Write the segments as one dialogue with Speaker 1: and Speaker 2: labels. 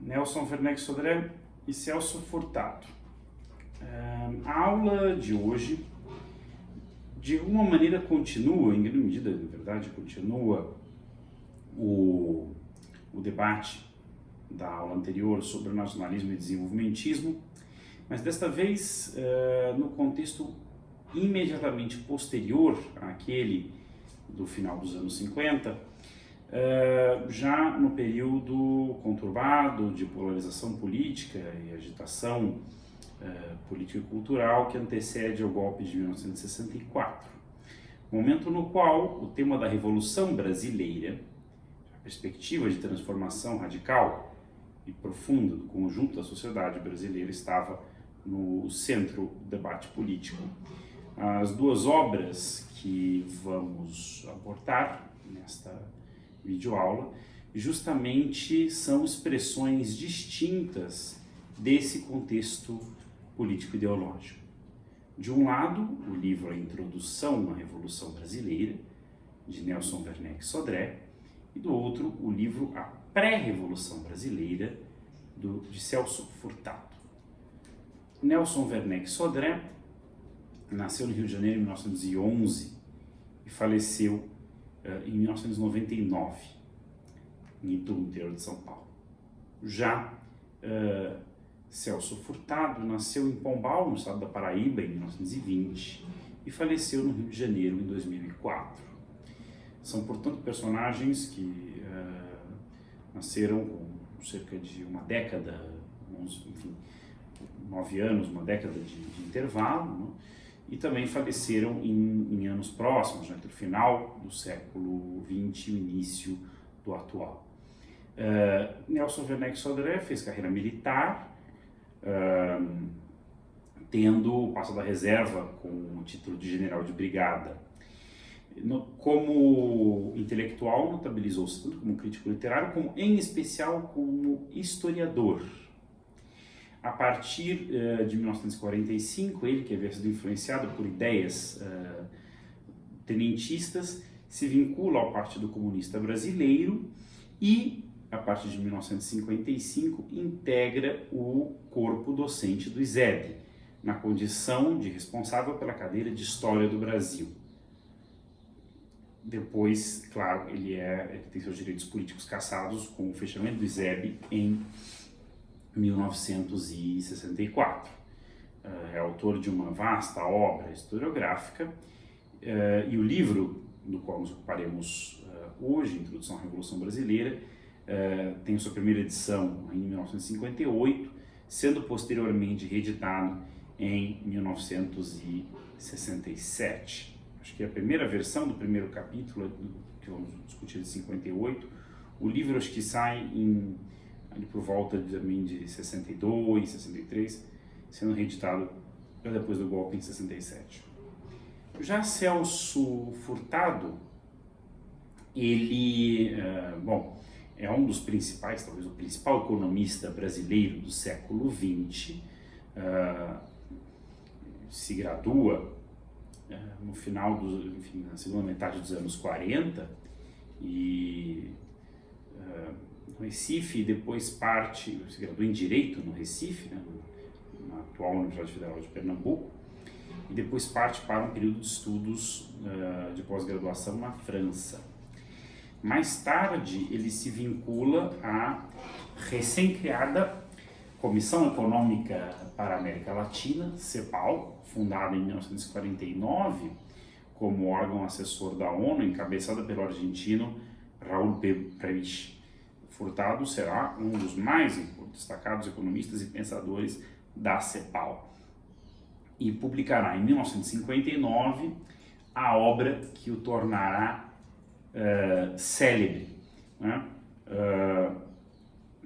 Speaker 1: Nelson Werneck Sodré e Celso Furtado. A aula de hoje, de alguma maneira, continua, em grande medida, na verdade, continua o debate da aula anterior sobre o nacionalismo e desenvolvimentismo, mas desta vez no contexto imediatamente posterior àquele do final dos anos 50, já no período conturbado de polarização política e agitação política e cultural que antecede ao golpe de 1964, momento no qual o tema da Revolução Brasileira, a perspectiva de transformação radical e profunda do conjunto da sociedade brasileira, estava no centro do debate político. As duas obras que vamos abordar nesta videoaula justamente são expressões distintas desse contexto político-ideológico. De um lado, o livro A Introdução à Revolução Brasileira, de Nelson Werneck Sodré, e do outro, o livro A Pré-Revolução Brasileira, de Celso Furtado. Nelson Werneck Sodré nasceu no Rio de Janeiro em 1911 e faleceu em 1999, em Itu, no interior de São Paulo. Já Celso Furtado nasceu em Pombal, no estado da Paraíba, em 1920 e faleceu no Rio de Janeiro em 2004. São, portanto, personagens que nasceram com cerca de uma década, 9 anos, uma década de intervalo, né? E também faleceram em anos próximos, entre o final do século XX e o início do atual. Nelson Werneck Sodré fez carreira militar, tendo passado a reserva com o título de general de brigada. Como intelectual, notabilizou-se tanto como crítico literário, como em especial como historiador. A partir de 1945, ele, que havia sido influenciado por ideias tenentistas, se vincula ao Partido Comunista Brasileiro e, a partir de 1955, integra o corpo docente do ISEB, na condição de responsável pela cadeira de História do Brasil. Depois, claro, ele tem seus direitos políticos cassados com o fechamento do ISEB em 1964. É autor de uma vasta obra historiográfica e o livro do qual nos ocuparemos hoje, Introdução à Revolução Brasileira, tem sua primeira edição em 1958, sendo posteriormente reeditado em 1967. Acho que a primeira versão do primeiro capítulo, que vamos discutir de 58, o livro acho que sai ali por volta de 62, 63, sendo reeditado depois do golpe em 67. Já Celso Furtado, ele, é um dos principais, talvez o principal economista brasileiro do século XX, se gradua no final na segunda metade dos anos 40 e no Recife, depois se graduou em Direito no Recife, né, na atual Universidade Federal de Pernambuco, e depois parte para um período de estudos de pós-graduação na França. Mais tarde, ele se vincula à recém-criada Comissão Econômica para a América Latina, CEPAL, fundada em 1949 como órgão assessor da ONU, encabeçada pelo argentino Raúl Prebisch. Furtado será um dos mais destacados economistas e pensadores da CEPAL e publicará em 1959 a obra que o tornará célebre, né?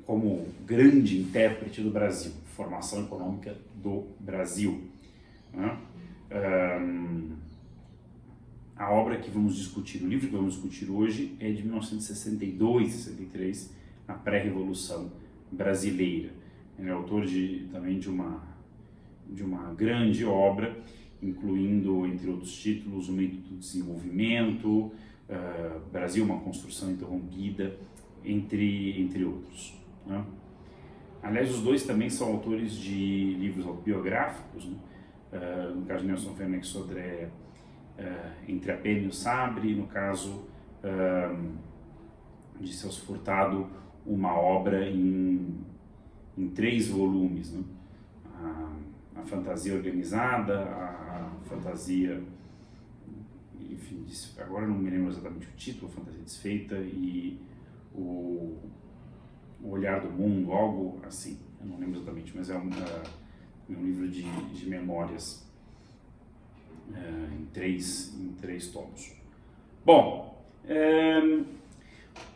Speaker 1: Como grande intérprete do Brasil, Formação Econômica do Brasil, né? A obra que vamos discutir, o livro que vamos discutir hoje é de 1962, 63, a Pré-Revolução Brasileira. Ele é autor também de uma grande obra, incluindo, entre outros títulos, O Mito do Desenvolvimento, Brasil, uma construção interrompida, entre outros, né? Aliás, os dois também são autores de livros autobiográficos, né? No caso de Nelson Werneck Sodré, Entre a Pena e o Sabre, no caso de Celso Furtado, uma obra em 3 volumes, né? A fantasia organizada, a fantasia, enfim, agora não me lembro exatamente o título, a fantasia desfeita e o olhar do mundo, algo assim, eu não lembro exatamente, mas é um livro de memórias em três tomos. Bom,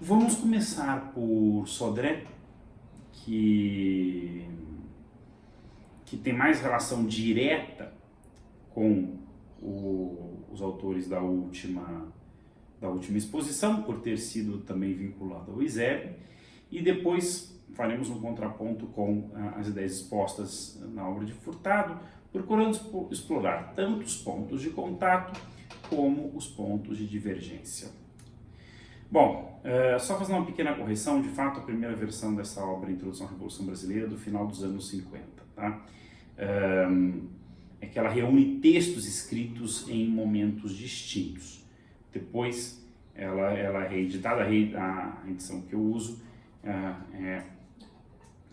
Speaker 1: vamos começar por Sodré, que tem mais relação direta com os autores da última exposição, por ter sido também vinculado ao ISEB, e depois faremos um contraponto com as ideias expostas na obra de Furtado, procurando explorar tanto os pontos de contato como os pontos de divergência. Bom, só fazer uma pequena correção, de fato a primeira versão dessa obra, Introdução à Revolução Brasileira, é do final dos anos 50, tá? É que ela reúne textos escritos em momentos distintos. Depois ela é reeditada, a edição que eu uso é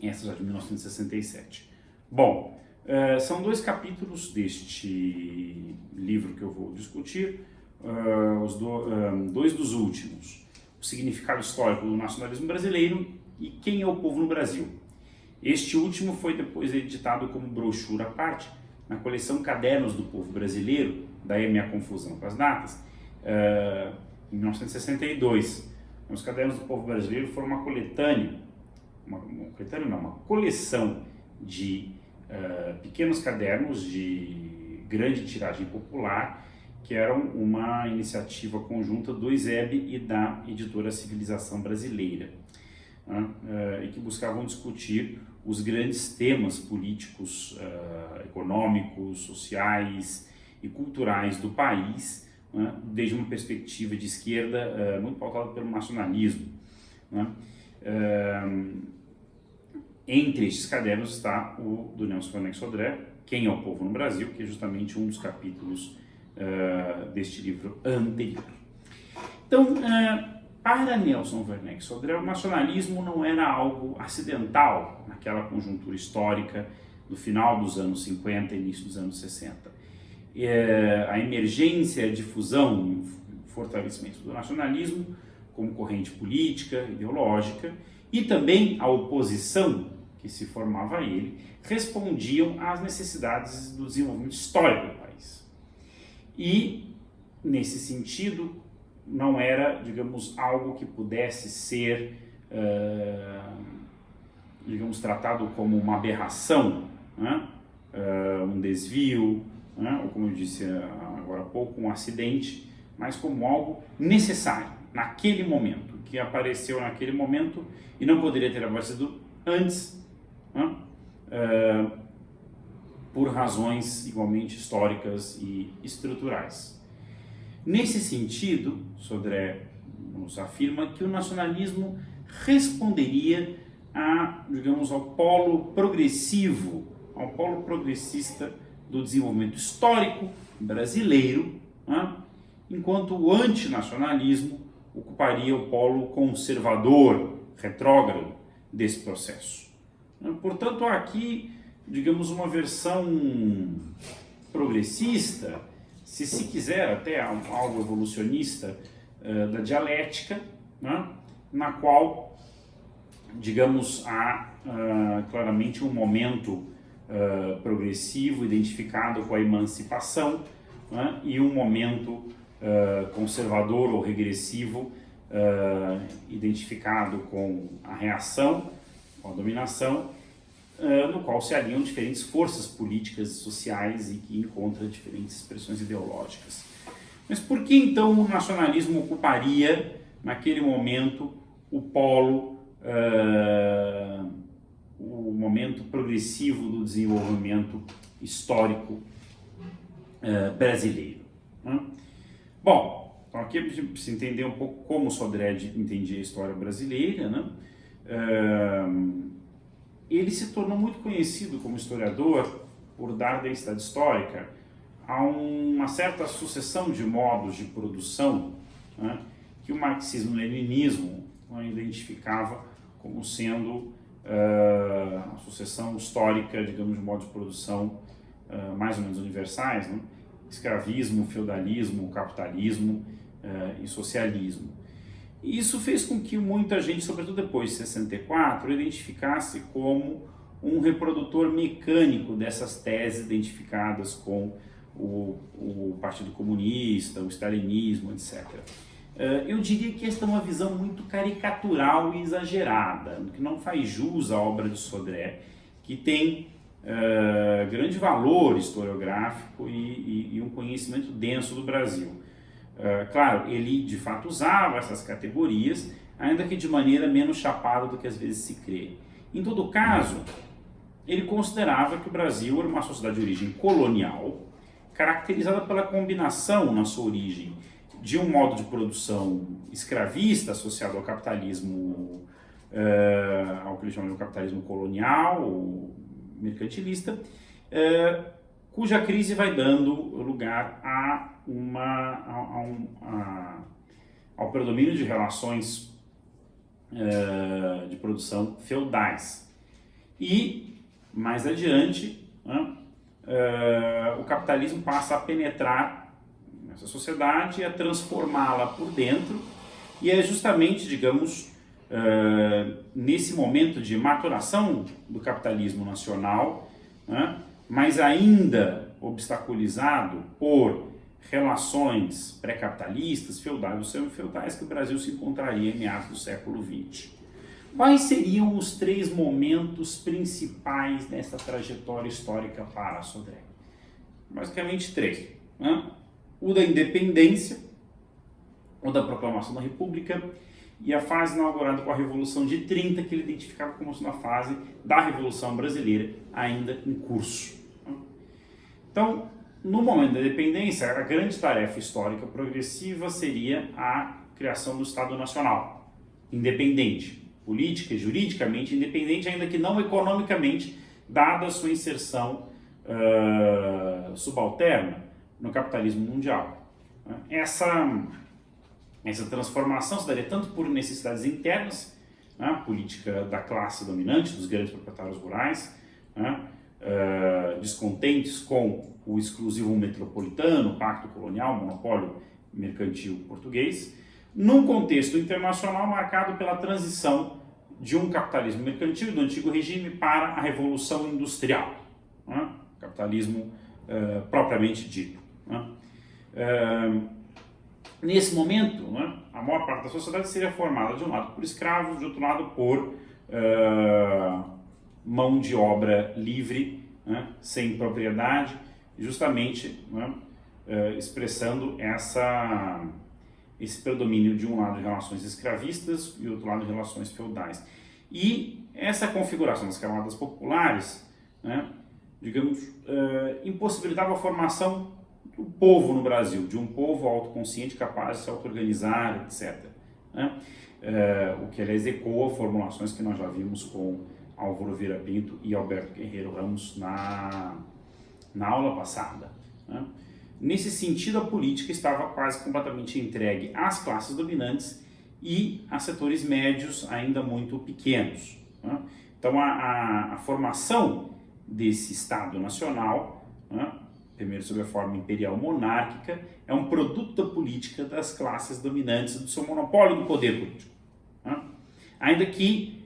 Speaker 1: essa já de 1967. Bom, são 2 capítulos deste livro que eu vou discutir, dois dos últimos, o significado histórico do nacionalismo brasileiro e quem é o povo no Brasil. Este último foi depois editado como brochura à parte, na coleção Cadernos do Povo Brasileiro, daí a minha confusão com as datas, em 1962. Os Cadernos do Povo Brasileiro foram uma coletânea, uma coleção de pequenos cadernos de grande tiragem popular, que eram uma iniciativa conjunta do ISEB e da editora Civilização Brasileira, e que buscavam discutir os grandes temas políticos, econômicos, sociais e culturais do país, desde uma perspectiva de esquerda muito pautada pelo nacionalismo. Entre estes cadernos está o do Nelson Werneck Sodré, Quem é o Povo no Brasil, que é justamente um dos capítulos deste livro anterior. Então, para Nelson Werneck Sodré, o nacionalismo não era algo acidental naquela conjuntura histórica do final dos anos 50 e início dos anos 60. A emergência, a difusão e o fortalecimento do nacionalismo como corrente política, ideológica, e também a oposição que se formava a ele, respondiam às necessidades do desenvolvimento histórico do país. E, nesse sentido, não era, digamos, algo que pudesse ser, digamos, tratado como uma aberração, né? Um desvio, né? Ou como eu disse agora há pouco, um acidente, mas como algo necessário, naquele momento, que apareceu naquele momento e não poderia ter aparecido antes, né? Por razões igualmente históricas e estruturais. Nesse sentido, Sodré nos afirma que o nacionalismo responderia digamos, ao polo progressivo, ao polo progressista do desenvolvimento histórico brasileiro, né? Enquanto o antinacionalismo ocuparia o polo conservador, retrógrado desse processo. Portanto, há aqui, digamos, uma versão progressista, se quiser até algo evolucionista, da dialética, né? Na qual, digamos, há claramente um momento progressivo identificado com a emancipação, né? E um momento conservador ou regressivo identificado com a reação, com a dominação, no qual se alinham diferentes forças políticas e sociais e que encontram diferentes expressões ideológicas. Mas por que então o nacionalismo ocuparia, naquele momento, o polo, o momento progressivo do desenvolvimento histórico brasileiro? Bom, então aqui a gente precisa entender um pouco como Sodré entendia a história brasileira, né? ele se tornou muito conhecido como historiador por dar densidade histórica a uma certa sucessão de modos de produção, né, que o marxismo-leninismo identificava como sendo a sucessão histórica, digamos, de modos de produção mais ou menos universais, né? Escravismo, feudalismo, capitalismo e socialismo. E isso fez com que muita gente, sobretudo depois de 64, identificasse como um reprodutor mecânico dessas teses identificadas com o Partido Comunista, o stalinismo, etc. Eu diria que esta é uma visão muito caricatural e exagerada, que não faz jus à obra de Sodré, que tem grande valor historiográfico e um conhecimento denso do Brasil. Claro, ele de fato usava essas categorias, ainda que de maneira menos chapada do que às vezes se crê. Em todo caso, ele considerava que o Brasil era uma sociedade de origem colonial, caracterizada pela combinação, na sua origem, de um modo de produção escravista associado ao capitalismo, ao que eles chamam de capitalismo colonial, mercantilista, cuja crise vai dando lugar ao predomínio de relações de produção feudais. E, mais adiante, o capitalismo passa a penetrar nessa sociedade e a transformá-la por dentro, e é justamente, digamos, nesse momento de maturação do capitalismo nacional, mas ainda obstaculizado por relações pré-capitalistas, feudais ou semi-feudais, que o Brasil se encontraria em meados do século XX. Quais seriam os 3 momentos principais dessa trajetória histórica para Sodré? Basicamente 3. O da independência, o da proclamação da República, e a fase inaugurada com a Revolução de 30, que ele identificava como sendo a fase da Revolução Brasileira ainda em curso. Então, no momento da independência, a grande tarefa histórica progressiva seria a criação do Estado Nacional, independente, política e juridicamente independente, ainda que não economicamente, dada a sua inserção subalterna no capitalismo mundial. Essa transformação se daria tanto por necessidades internas, política da classe dominante, dos grandes proprietários rurais, descontentes com o exclusivo metropolitano, pacto colonial, monopólio mercantil português, num contexto internacional marcado pela transição de um capitalismo mercantil do antigo regime para a revolução industrial, capitalismo propriamente dito. Nesse momento, a maior parte da sociedade seria formada de um lado por escravos, de outro lado por mão de obra livre, sem propriedade, justamente expressando esse predomínio de um lado de relações escravistas e outro lado de relações feudais. E essa configuração das camadas populares, digamos, impossibilitava a formação do povo no Brasil, de um povo autoconsciente capaz de se auto-organizar, etc. O que, aliás, ecoa formulações que nós já vimos com Álvaro Vieira Pinto e Alberto Guerreiro Ramos na aula passada. Nesse sentido, a política estava quase completamente entregue às classes dominantes e a setores médios ainda muito pequenos. Então, a formação desse Estado Nacional, primeiro sob a forma imperial monárquica, é um produto da política das classes dominantes, do seu monopólio do poder político. Ainda que,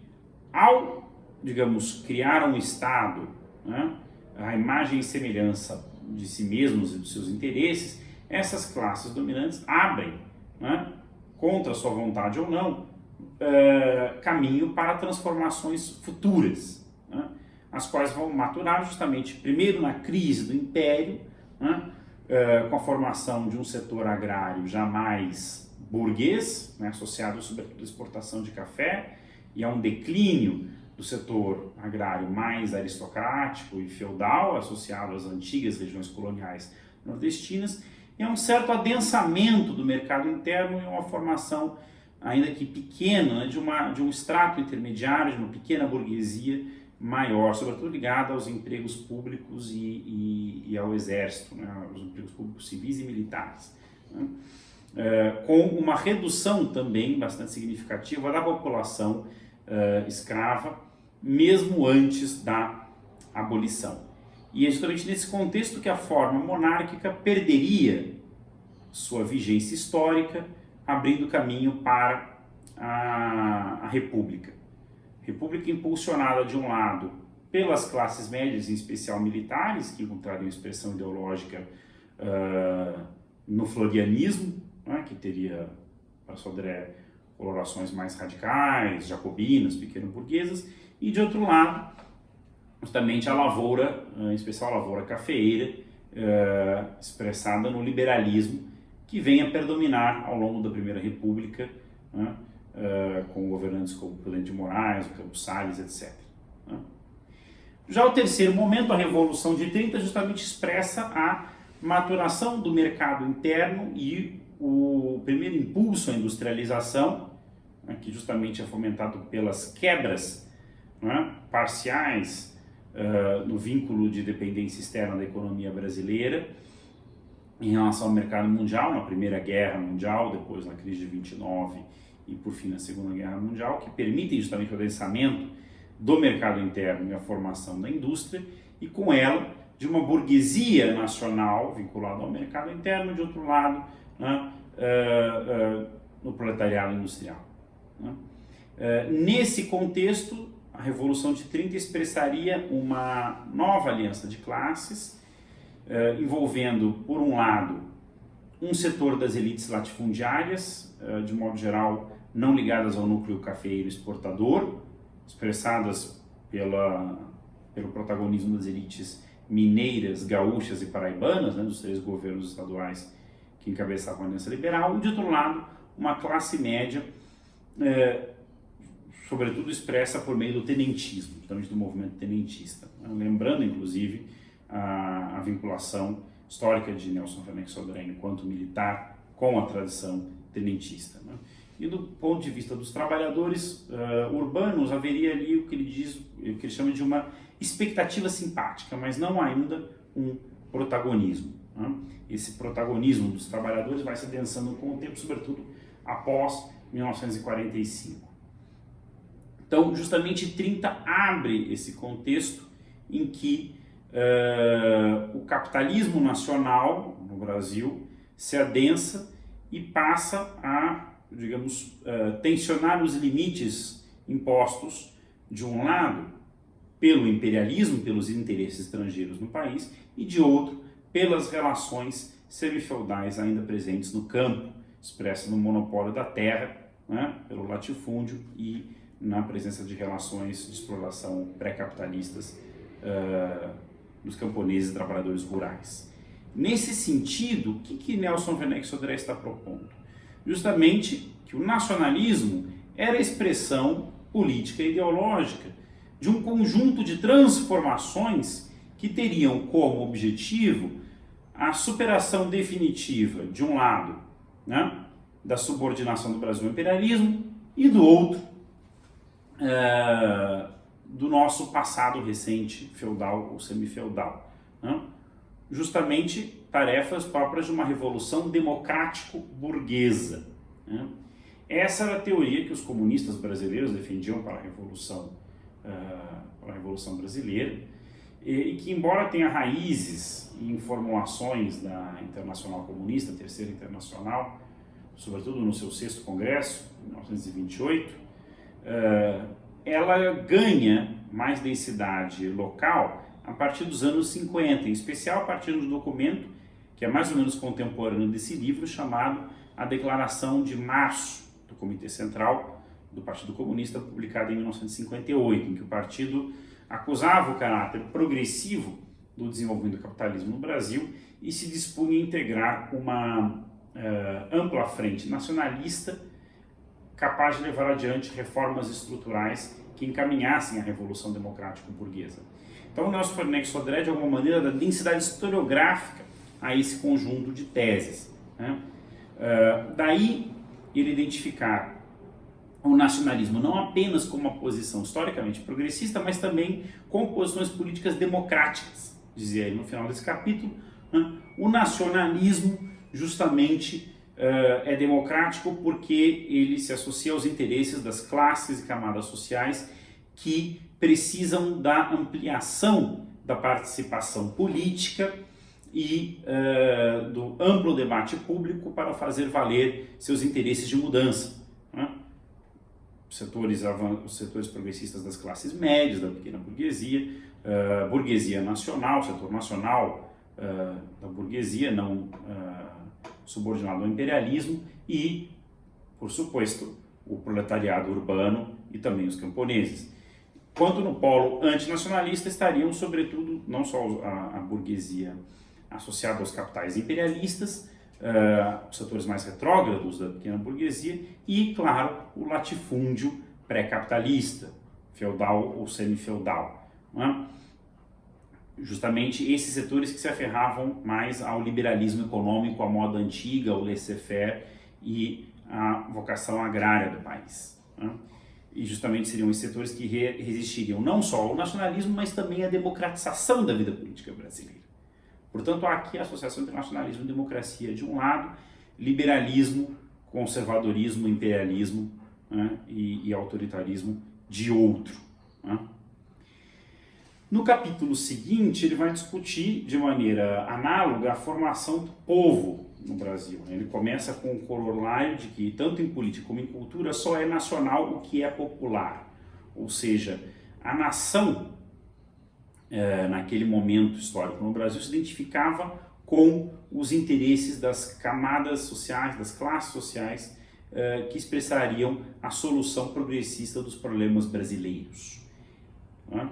Speaker 1: ao, digamos, criar um Estado, a imagem e semelhança de si mesmos e dos seus interesses, essas classes dominantes abrem, contra sua vontade ou não, caminho para transformações futuras, as quais vão maturar justamente, primeiro na crise do Império, com a formação de um setor agrário já mais burguês, associado sobretudo à exportação de café, e a um declínio do setor agrário mais aristocrático e feudal, associado às antigas regiões coloniais nordestinas, e a um certo adensamento do mercado interno e uma formação, ainda que pequena, de um extrato intermediário, de uma pequena burguesia maior, sobretudo ligada aos empregos públicos e ao exército, né, aos empregos públicos civis e militares, né, com uma redução também bastante significativa da população escrava, mesmo antes da abolição. E é justamente nesse contexto que a forma monárquica perderia sua vigência histórica, abrindo caminho para a República. República impulsionada, de um lado, pelas classes médias, em especial militares, que encontrariam expressão ideológica no florianismo, né, que teria, para Sodré, colorações mais radicais, jacobinas, pequeno-burguesas, e, de outro lado, justamente a lavoura, em especial a lavoura cafeeira, expressada no liberalismo, que vem a predominar ao longo da Primeira República, né, com governantes como Prudente de Moraes, Campos Salles, etc. Né. Já o terceiro momento, a Revolução de 30, justamente expressa a maturação do mercado interno e o primeiro impulso à industrialização, né, que justamente é fomentado pelas quebras, né, parciais no vínculo de dependência externa da economia brasileira em relação ao mercado mundial, na Primeira Guerra Mundial, depois na crise de 29 e por fim na Segunda Guerra Mundial, que permitem justamente o adensamento do mercado interno e a formação da indústria, e com ela de uma burguesia nacional vinculada ao mercado interno, de outro lado, né, no proletariado industrial. Né. Nesse contexto, a Revolução de 30 expressaria uma nova aliança de classes, envolvendo, por um lado, um setor das elites latifundiárias, de modo geral não ligadas ao núcleo cafeeiro exportador, expressadas pelo protagonismo das elites mineiras, gaúchas e paraibanas, né, dos 3 governos estaduais que encabeçavam a Aliança Liberal, e, de outro lado, uma classe média, sobretudo expressa por meio do tenentismo, justamente do movimento tenentista. Lembrando, inclusive, a vinculação histórica de Nelson Werneck Sodré enquanto militar com a tradição tenentista. Né? E do ponto de vista dos trabalhadores urbanos, haveria ali o que ele chama de uma expectativa simpática, mas não ainda um protagonismo. Né? Esse protagonismo dos trabalhadores vai se adensando com o tempo, sobretudo após 1945. Então, justamente 30 abre esse contexto em que o capitalismo nacional no Brasil se adensa e passa a, digamos, tensionar os limites impostos, de um lado, pelo imperialismo, pelos interesses estrangeiros no país, e de outro, pelas relações semifeudais ainda presentes no campo, expressas no monopólio da terra, né, pelo latifúndio e na presença de relações de exploração pré-capitalistas dos camponeses e trabalhadores rurais. Nesse sentido, o que Nelson Werneck Sodré está propondo? Justamente que o nacionalismo era a expressão política e ideológica de um conjunto de transformações que teriam como objetivo a superação definitiva, de um lado, né, da subordinação do Brasil ao imperialismo, e do outro, do nosso passado recente, feudal ou semifeudal. Né? Justamente tarefas próprias de uma revolução democrático-burguesa. Né? Essa era a teoria que os comunistas brasileiros defendiam para a Revolução Brasileira, e que, embora tenha raízes em formulações da Internacional Comunista, Terceira Internacional, sobretudo no seu 6º Congresso, em 1928, ela ganha mais densidade local a partir dos anos 50, em especial a partir de um documento que é mais ou menos contemporâneo desse livro, chamado A Declaração de Março do Comitê Central do Partido Comunista, publicado em 1958, em que o partido acusava o caráter progressivo do desenvolvimento do capitalismo no Brasil e se dispunha a integrar uma ampla frente nacionalista capaz de levar adiante reformas estruturais que encaminhassem a Revolução Democrática Burguesa. Então, o Nelson Werneck Sodré, de alguma maneira, dá densidade historiográfica a esse conjunto de teses. Né? Daí, ele identificar o nacionalismo não apenas como uma posição historicamente progressista, mas também com posições políticas democráticas, dizia ele no final desse capítulo, né? O nacionalismo justamente é democrático porque ele se associa aos interesses das classes e camadas sociais que precisam da ampliação da participação política e do amplo debate público para fazer valer seus interesses de mudança, né? Os setores progressistas das classes médias, da pequena burguesia, burguesia nacional, setor nacional da burguesia, não subordinado ao imperialismo, e, por suposto, o proletariado urbano e também os camponeses. Quanto no polo antinacionalista estariam, sobretudo, não só a burguesia associada aos capitais imperialistas, os setores mais retrógrados da pequena burguesia e, claro, o latifúndio pré-capitalista, feudal ou semi-feudal, não é? Justamente esses setores que se aferravam mais ao liberalismo econômico, à moda antiga, ao laissez-faire e à vocação agrária do país, né? E justamente seriam os setores que resistiriam não só ao nacionalismo, mas também à democratização da vida política brasileira. Portanto, há aqui a associação entre nacionalismo e democracia de um lado, liberalismo, conservadorismo, imperialismo, né, e autoritarismo de outro, né? No capítulo seguinte, ele vai discutir de maneira análoga a formação do povo no Brasil. Ele começa com o corolário de que, tanto em política como em cultura, só é nacional o que é popular. Ou seja, a nação, naquele momento histórico no Brasil, se identificava com os interesses das camadas sociais, das classes sociais, que expressariam a solução progressista dos problemas brasileiros, né?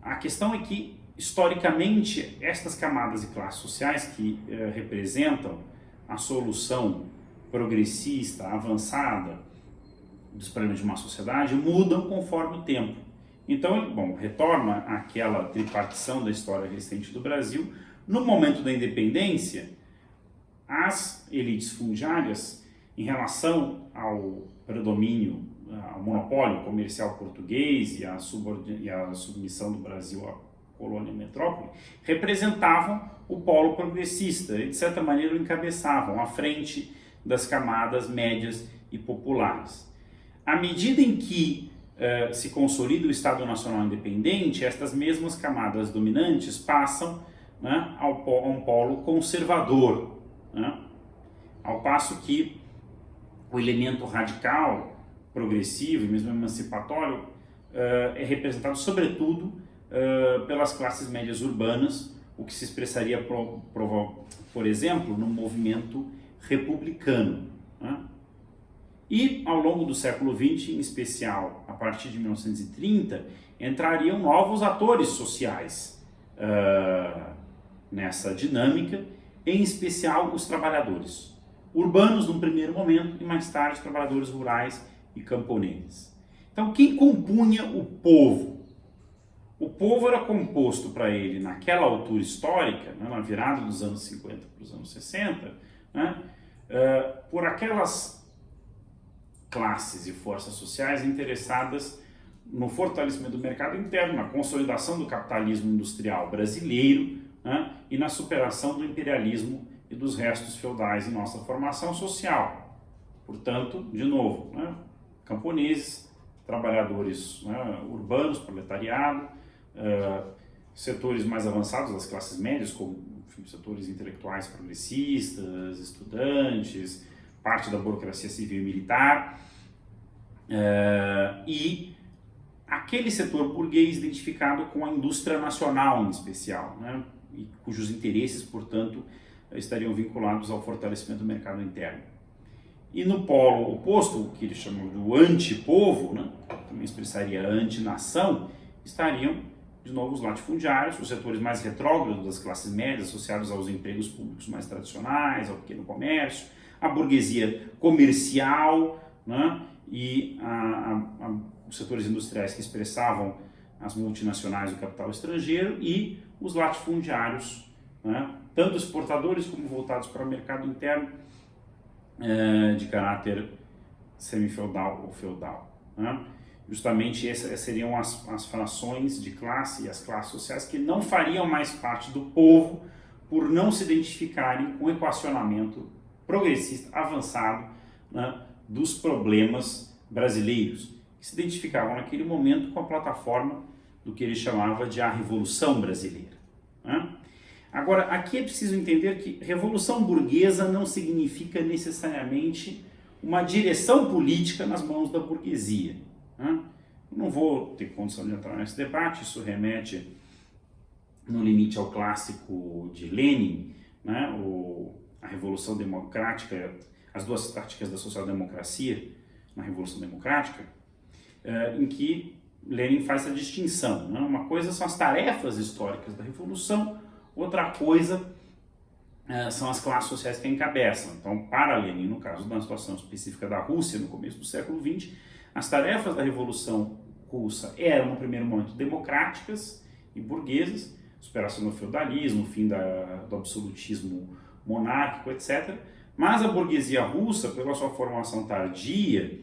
Speaker 1: A questão é que, historicamente, estas camadas e classes sociais que representam a solução progressista, avançada dos problemas de uma sociedade, mudam conforme o tempo. Então, bom, retorna àquela tripartição da história recente do Brasil. No momento da independência, as elites fundiárias, em relação ao predomínio, ao monopólio comercial português e à submissão do Brasil à colônia metrópole, representavam o polo progressista e, de certa maneira, o encabeçavam à frente das camadas médias e populares. À medida em que se consolida o Estado Nacional Independente, estas mesmas camadas dominantes passam, né, a um polo conservador, né? Ao passo que o elemento radical, progressivo e mesmo emancipatório é representado sobretudo pelas classes médias urbanas, o que se expressaria, por exemplo, no movimento republicano, né? E ao longo do século XX, em especial a partir de 1930, entrariam novos atores sociais nessa dinâmica, em especial os trabalhadores urbanos num primeiro momento e mais tarde os trabalhadores rurais e camponeses. Então, quem compunha o povo? O povo era composto para ele, naquela altura histórica, né, na virada dos anos 50 para os anos 60, né, por aquelas classes e forças sociais interessadas no fortalecimento do mercado interno, na consolidação do capitalismo industrial brasileiro, né, e na superação do imperialismo e dos restos feudais em nossa formação social. Portanto, de novo, né, camponeses, trabalhadores, né, urbanos, proletariado, setores mais avançados das classes médias, como setores intelectuais progressistas, estudantes, parte da burocracia civil e militar, e aquele setor burguês identificado com a indústria nacional em especial, né, e cujos interesses, portanto, estariam vinculados ao fortalecimento do mercado interno. E no polo oposto, o que eles chamam de antipovo, né, também expressaria antinação, estariam, de novo, os latifundiários, os setores mais retrógrados das classes médias, associados aos empregos públicos mais tradicionais, ao pequeno comércio, a burguesia comercial, né, e os setores industriais que expressavam as multinacionais do capital estrangeiro e os latifundiários, né, tanto exportadores como voltados para o mercado interno, de caráter semifeudal ou feudal. Né? Justamente essas seriam as frações de classe e as classes sociais que não fariam mais parte do povo por não se identificarem com o equacionamento progressista avançado, né, dos problemas brasileiros, que se identificavam naquele momento com a plataforma do que ele chamava de a Revolução Brasileira. Né? Agora, aqui é preciso entender que revolução burguesa não significa necessariamente uma direção política nas mãos da burguesia. Né? Não vou ter condição de entrar nesse debate, isso remete no limite ao clássico de Lenin, né? A Revolução Democrática, as duas táticas da social-democracia na Revolução Democrática, em que Lenin faz essa distinção. Né? Uma coisa são as tarefas históricas da Revolução, outra coisa são as classes sociais que a encabeçam. Então, para Lenin, no caso da situação específica da Rússia, no começo do século XX, as tarefas da Revolução Russa eram, no primeiro momento, democráticas e burguesas, superação do feudalismo, fim do absolutismo monárquico, etc. Mas a burguesia russa, pela sua formação tardia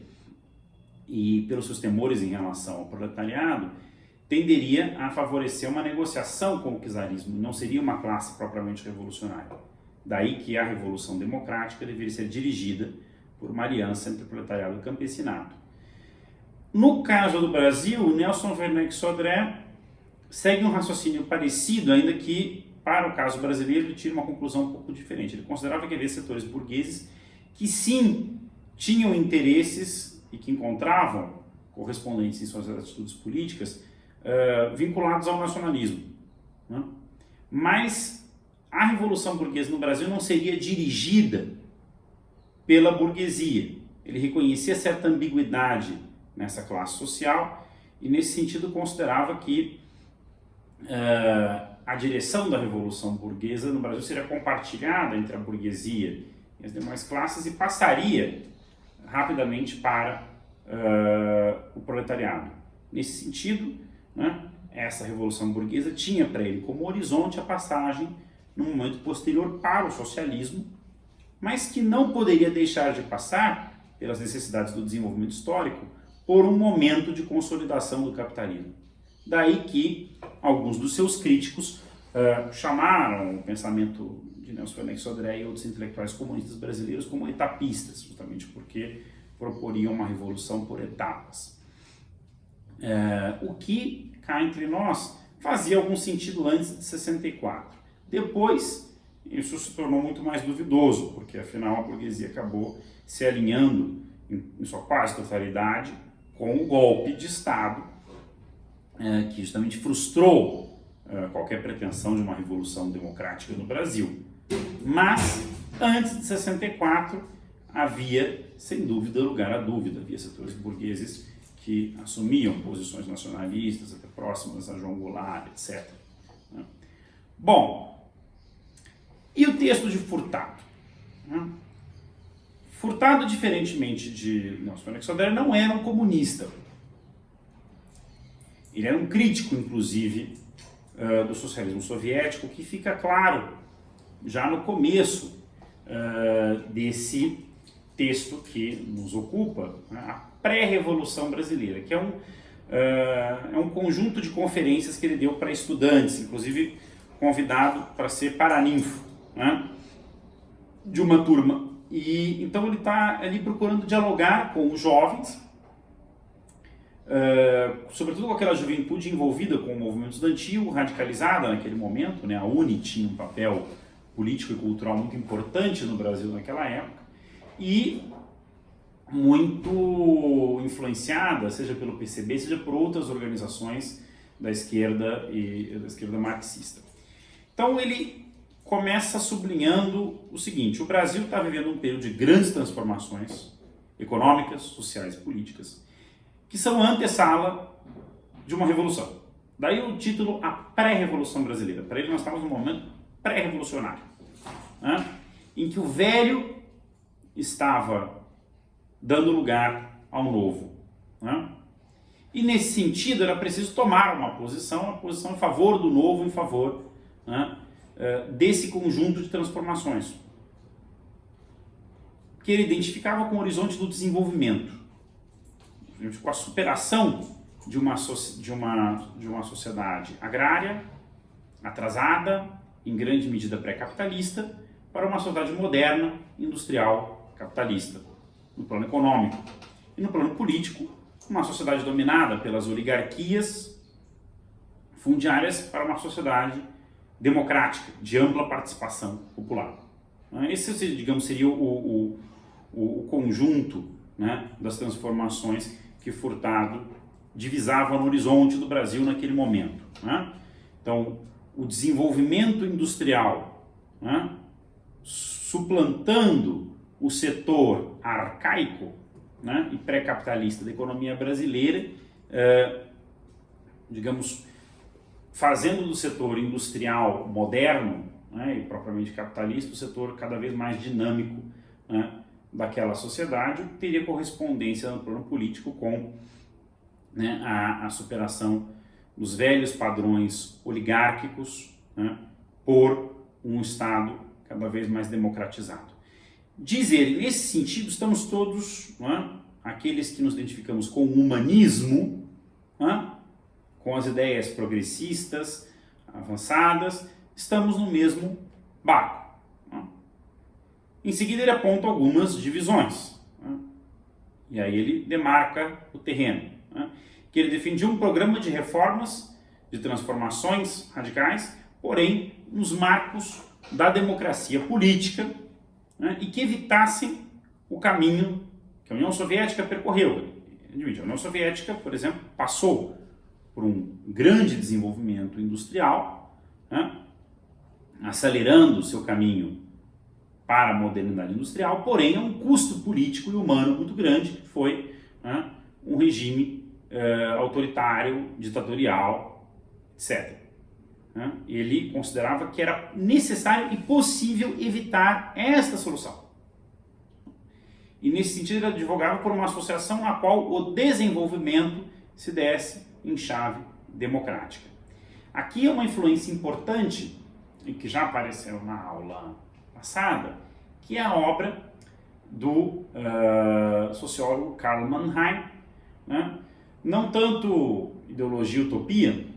Speaker 1: e pelos seus temores em relação ao proletariado, tenderia a favorecer uma negociação com o czarismo, não seria uma classe propriamente revolucionária. Daí que a Revolução Democrática deveria ser dirigida por uma aliança entre o proletariado e o campesinado. No caso do Brasil, Nelson Werneck Sodré segue um raciocínio parecido, ainda que, para o caso brasileiro, ele tira uma conclusão um pouco diferente. Ele considerava que havia setores burgueses que, sim, tinham interesses e que encontravam correspondentes em suas atitudes políticas vinculados ao nacionalismo. Né? Mas a Revolução Burguesa no Brasil não seria dirigida pela burguesia. Ele reconhecia certa ambiguidade nessa classe social e, nesse sentido, considerava que a direção da Revolução Burguesa no Brasil seria compartilhada entre a burguesia e as demais classes e passaria rapidamente para o proletariado. Nesse sentido, né, essa Revolução Burguesa tinha para ele como horizonte a passagem, no momento posterior, para o socialismo, mas que não poderia deixar de passar, pelas necessidades do desenvolvimento histórico, por um momento de consolidação do capitalismo. Daí que alguns dos seus críticos chamaram o pensamento de Nelson Werneck Sodré e outros intelectuais comunistas brasileiros como etapistas, justamente porque proporiam uma revolução por etapas. O que, cá entre nós, fazia algum sentido antes de 64. Depois, isso se tornou muito mais duvidoso, porque afinal a burguesia acabou se alinhando em sua quase totalidade com o golpe de Estado, que justamente frustrou qualquer pretensão de uma revolução democrática no Brasil. Mas, antes de 64, havia, sem dúvida, lugar a dúvida. Havia setores burgueses que assumiam posições nacionalistas, até próximas a João Goulart, etc. Bom, e o texto de Furtado? Furtado, diferentemente de Nelson Werneck Sodré, não era um comunista. Ele era um crítico, inclusive, do socialismo soviético, que fica claro já no começo desse texto que nos ocupa, a pré-revolução brasileira, que é um conjunto de conferências que ele deu para estudantes, inclusive convidado para ser paraninfo, né, de uma turma. E então ele está ali procurando dialogar com os jovens, sobretudo com aquela juventude envolvida com o movimento estudantil, radicalizada naquele momento, né? A UNE tinha um papel político e cultural muito importante no Brasil naquela época, e muito influenciada, seja pelo PCB, seja por outras organizações da esquerda e da esquerda marxista. Então ele começa sublinhando o seguinte: o Brasil está vivendo um período de grandes transformações econômicas, sociais e políticas, que são antessala de uma revolução. Daí o título, a pré-revolução brasileira. Para ele nós estamos num momento pré-revolucionário, né, em que o velho estava dando lugar ao novo. Né? E nesse sentido era preciso tomar uma posição a favor do novo, em favor, né, desse conjunto de transformações. que ele identificava com o horizonte do desenvolvimento, com a superação de uma sociedade agrária, atrasada, em grande medida pré-capitalista, para uma sociedade moderna, industrial, capitalista, no plano econômico. E no plano político, uma sociedade dominada pelas oligarquias fundiárias para uma sociedade democrática, de ampla participação popular. Esse, digamos, seria o conjunto, né, das transformações que Furtado divisava no horizonte do Brasil naquele momento. Né? Então, o desenvolvimento industrial, né, suplantando o setor arcaico, né, e pré-capitalista da economia brasileira, digamos, fazendo do setor industrial moderno, né, e propriamente capitalista, o setor cada vez mais dinâmico, né, daquela sociedade, teria correspondência no plano político com, né, a superação dos velhos padrões oligárquicos, né, por um Estado cada vez mais democratizado. Diz ele, nesse sentido, estamos todos, né, aqueles que nos identificamos com o humanismo, né, com as ideias progressistas, avançadas, estamos no mesmo barco. Né? Em seguida, ele aponta algumas divisões. Né? E aí ele demarca o terreno. Né? Que ele defendia um programa de reformas, de transformações radicais, porém, nos marcos da democracia política, né? E que evitassem o caminho que a União Soviética percorreu. A União Soviética, por exemplo, passou por um grande desenvolvimento industrial, né, acelerando o seu caminho para a modernidade industrial, porém a um custo político e humano muito grande, que foi, né, um regime autoritário, ditatorial, etc. Né? Ele considerava que era necessário e possível evitar esta solução. E nesse sentido ele advogava por uma associação na qual o desenvolvimento se desse em chave democrática. Aqui é uma influência importante, e que já apareceu na aula passada, que é a obra do sociólogo Karl Mannheim, né? Não tanto Ideologia e Utopia,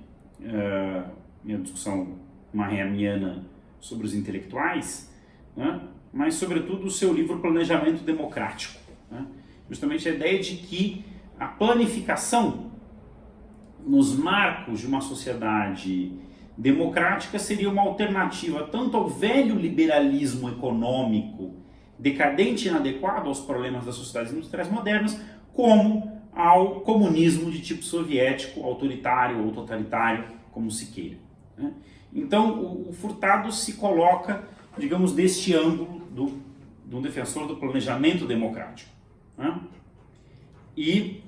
Speaker 1: minha discussão mannheimiana sobre os intelectuais, né? Mas sobretudo o seu livro Planejamento Democrático. Né? Justamente a ideia de que a planificação nos marcos de uma sociedade democrática seria uma alternativa tanto ao velho liberalismo econômico decadente e inadequado aos problemas das sociedades industriais modernas, como ao comunismo de tipo soviético, autoritário ou totalitário, como se queira. Né? Então, o Furtado se coloca, digamos, deste ângulo do defensor do planejamento democrático. Né? E,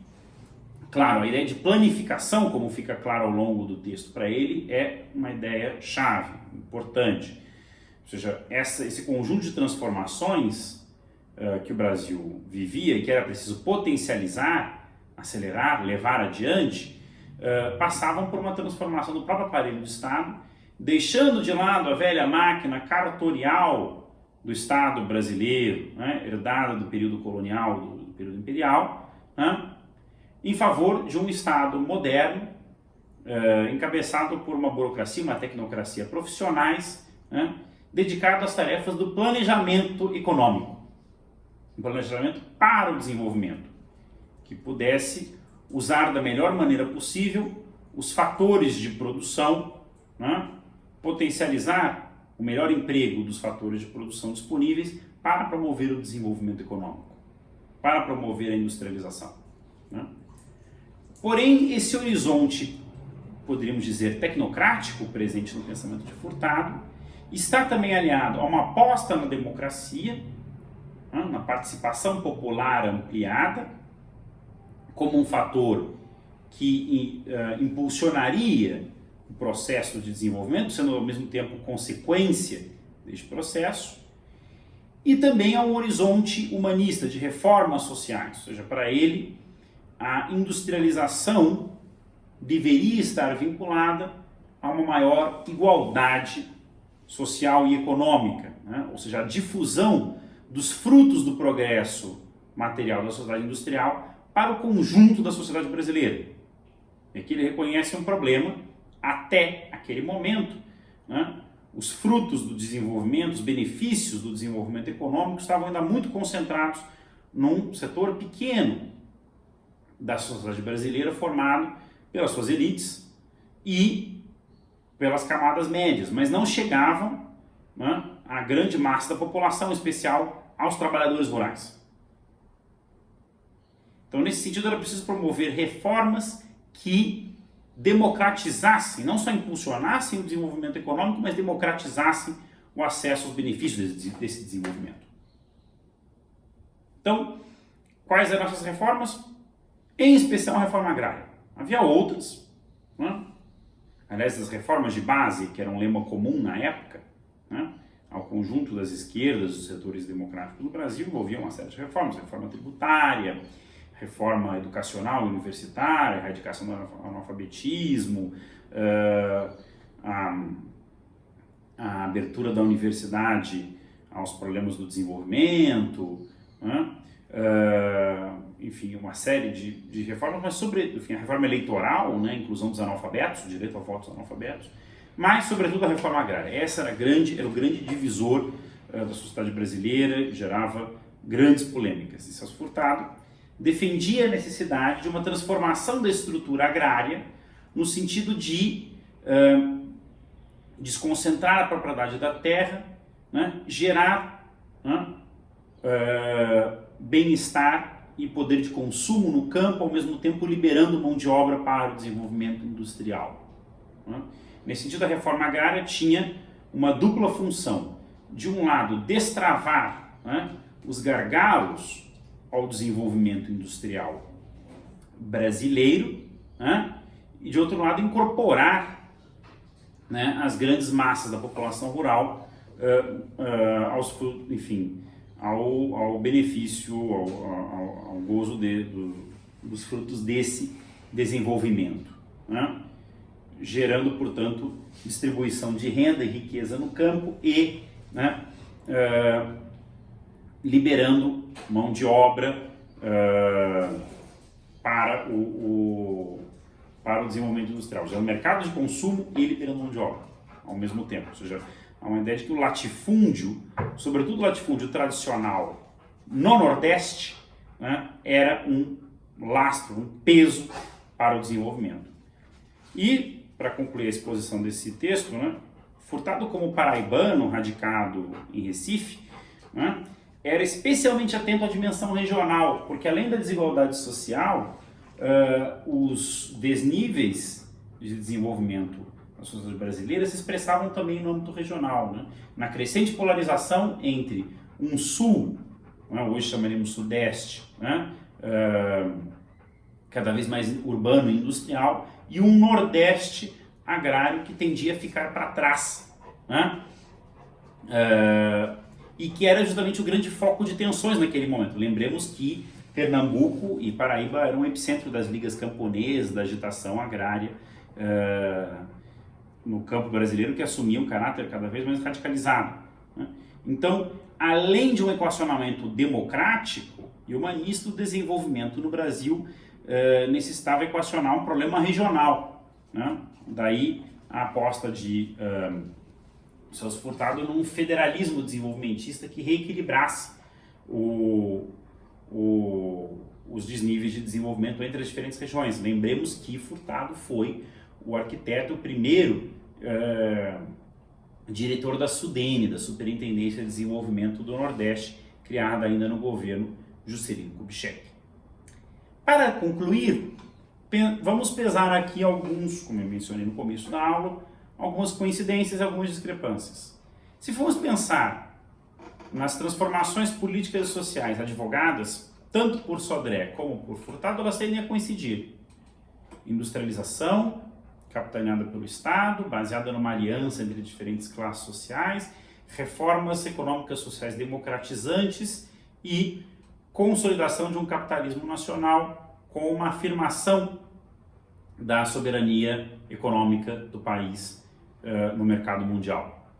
Speaker 1: claro, a ideia de planificação, como fica claro ao longo do texto para ele, é uma ideia chave, importante. Ou seja, esse conjunto de transformações que o Brasil vivia e que era preciso potencializar, acelerar, levar adiante, passavam por uma transformação do próprio aparelho do Estado, deixando de lado a velha máquina cartorial do Estado brasileiro, né, herdada do período colonial, do período imperial, né, em favor de um Estado moderno, encabeçado por uma burocracia, uma tecnocracia profissionais, né, dedicado às tarefas do planejamento econômico, um planejamento para o desenvolvimento, que pudesse usar da melhor maneira possível os fatores de produção, né, potencializar o melhor emprego dos fatores de produção disponíveis para promover o desenvolvimento econômico, para promover a industrialização. Né? Porém, esse horizonte, poderíamos dizer, tecnocrático presente no pensamento de Furtado, está também aliado a uma aposta na democracia, né, na participação popular ampliada, como um fator que impulsionaria o processo de desenvolvimento, sendo ao mesmo tempo consequência deste processo, e também a um horizonte humanista de reformas sociais, ou seja, para ele a industrialização deveria estar vinculada a uma maior igualdade social e econômica, né? Ou seja, a difusão dos frutos do progresso material da sociedade industrial para o conjunto da sociedade brasileira. E aqui ele reconhece um problema até aquele momento, né? Os frutos do desenvolvimento, os benefícios do desenvolvimento econômico estavam ainda muito concentrados num setor pequeno da sociedade brasileira formado pelas suas elites e pelas camadas médias, mas não chegavam, né, à grande massa da população, em especial aos trabalhadores rurais. Então, nesse sentido, era preciso promover reformas que democratizassem, não só impulsionassem o desenvolvimento econômico, mas democratizassem o acesso aos benefícios desse desenvolvimento. Então, quais eram essas reformas? Em especial a reforma agrária. Havia outras, né? Aliás, as reformas de base, que era um lema comum na época, né, ao conjunto das esquerdas dos setores democráticos do Brasil, envolviam uma série de reformas: reforma tributária, reforma educacional e universitária, erradicação do analfabetismo, a abertura da universidade aos problemas do desenvolvimento, né? Enfim, uma série de reformas, mas enfim, a reforma eleitoral, né, a inclusão dos analfabetos, o direito ao voto dos analfabetos, mas sobretudo a reforma agrária. Essa era o grande divisor da sociedade brasileira, gerava grandes polêmicas. E Celso Furtado defendia a necessidade de uma transformação da estrutura agrária no sentido de desconcentrar a propriedade da terra, né, gerar, né, bem-estar e poder de consumo no campo, ao mesmo tempo liberando mão de obra para o desenvolvimento industrial, né? Nesse sentido, a reforma agrária tinha uma dupla função: de um lado, destravar, né, os gargalos ao desenvolvimento industrial brasileiro, né, e de outro lado, incorporar, né, as grandes massas da população rural ao benefício, ao gozo dos frutos desse desenvolvimento, né? Gerando, portanto, distribuição de renda e riqueza no campo e, né, liberando mão de obra para o desenvolvimento industrial, gerando mercado de consumo e liberando mão de obra ao mesmo tempo. Ou seja, há uma ideia de que o latifúndio, sobretudo o latifúndio tradicional no Nordeste, né, era um lastro, um peso para o desenvolvimento. E, para concluir a exposição desse texto, né, Furtado, como paraibano radicado em Recife, né, era especialmente atento à dimensão regional, porque além da desigualdade social, os desníveis de desenvolvimento da sociedade brasileira se expressavam também no âmbito regional, né, na crescente polarização entre um sul, né, hoje chamaríamos sudeste, né, cada vez mais urbano e industrial, e um nordeste agrário que tendia a ficar para trás, né? E que era justamente o grande foco de tensões naquele momento. Lembremos que Pernambuco e Paraíba eram o epicentro das ligas camponesas, da agitação agrária no campo brasileiro, que assumia um caráter cada vez mais radicalizado, né? Então, além de um equacionamento democrático e humanista, o desenvolvimento no Brasil necessitava equacionar um problema regional, né? Daí a aposta de Celso Furtado num federalismo desenvolvimentista que reequilibrasse os desníveis de desenvolvimento entre as diferentes regiões. Lembremos que Furtado foi o arquiteto, o primeiro diretor da SUDENE, da Superintendência de Desenvolvimento do Nordeste, criada ainda no governo Juscelino Kubitschek. Para concluir, vamos pesar aqui alguns, como eu mencionei no começo da aula, algumas coincidências e algumas discrepâncias. Se formos pensar nas transformações políticas e sociais advogadas, tanto por Sodré como por Furtado, elas tendem a coincidir. Industrialização, capitaneada pelo Estado, baseada numa aliança entre diferentes classes sociais, reformas econômicas sociais democratizantes e consolidação de um capitalismo nacional com uma afirmação da soberania econômica do país no mercado mundial.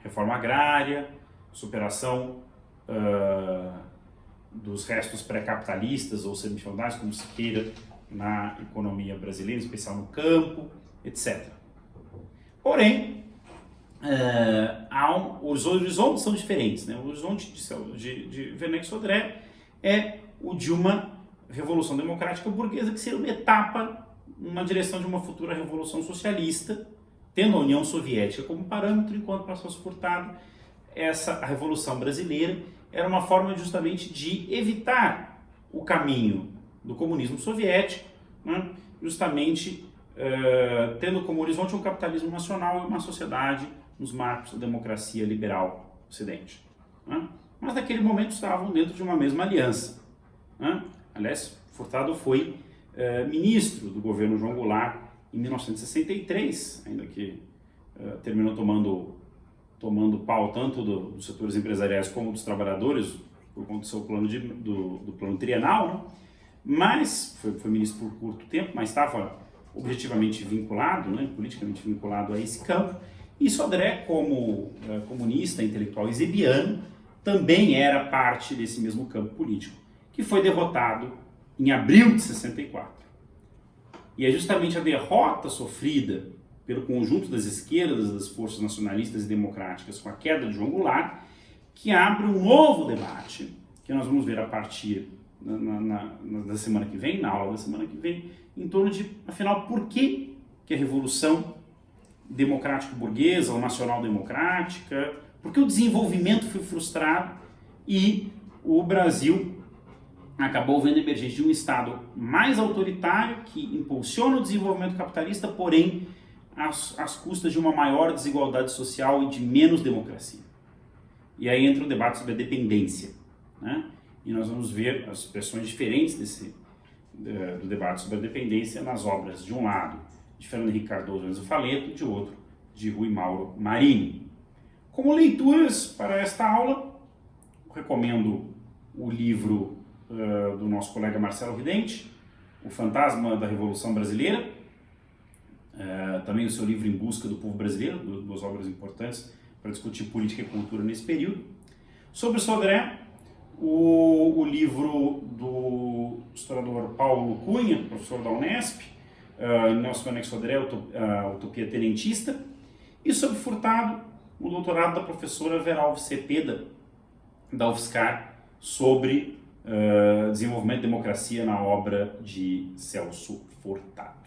Speaker 1: Reforma agrária, superação dos restos pré-capitalistas ou semifeudais, como se queira, na economia brasileira, em especial no campo, etc. Porém, os horizontes são diferentes, né? O horizonte de Werneck Sodré é o de uma revolução democrática burguesa que seria uma etapa numa direção de uma futura revolução socialista, tendo a União Soviética como parâmetro, enquanto para Celso Furtado a Revolução Brasileira era uma forma justamente de evitar o caminho do comunismo soviético, né? Justamente tendo como horizonte um capitalismo nacional e uma sociedade nos marcos da democracia liberal ocidente. Né? Mas naquele momento estavam dentro de uma mesma aliança. Né? Aliás, Furtado foi ministro do governo João Goulart em 1963, ainda que terminou tomando pau tanto dos setores empresariais como dos trabalhadores, por conta do seu plano do plano trienal, né? Mas foi ministro por curto tempo, mas estava objetivamente vinculado, né, politicamente vinculado a esse campo. E Sodré, como comunista, intelectual exibiano, também era parte desse mesmo campo político, que foi derrotado em abril de 64. E é justamente a derrota sofrida pelo conjunto das esquerdas, das forças nacionalistas e democráticas com a queda de João Goulart, que abre um novo debate, que nós vamos ver a partir da semana que vem, na aula da semana que vem, em torno de, afinal, por que a Revolução Democrática Burguesa ou Nacional Democrática, por que o desenvolvimento foi frustrado e o Brasil acabou vendo a emergência de um Estado mais autoritário, que impulsiona o desenvolvimento capitalista, porém às custas de uma maior desigualdade social e de menos democracia. E aí entra o debate sobre a dependência, né? E nós vamos ver as expressões diferentes do debate sobre a dependência nas obras, de um lado, de Fernando Henrique Cardoso e Enzo Faleto, de outro, de Rui Mauro Marini. Como leituras para esta aula, recomendo o livro do nosso colega Marcelo Ridente, O Fantasma da Revolução Brasileira, também o seu livro Em Busca do Povo Brasileiro, duas obras importantes para discutir política e cultura nesse período. Sobre Sodré, o livro do historiador Paulo Cunha, professor da Unesp, Nelson Werneck Sodré, Utopia Tenentista, e sobre Furtado, o doutorado da professora Vera Alves Cepeda, da UFSCar, sobre desenvolvimento e democracia na obra de Celso Furtado.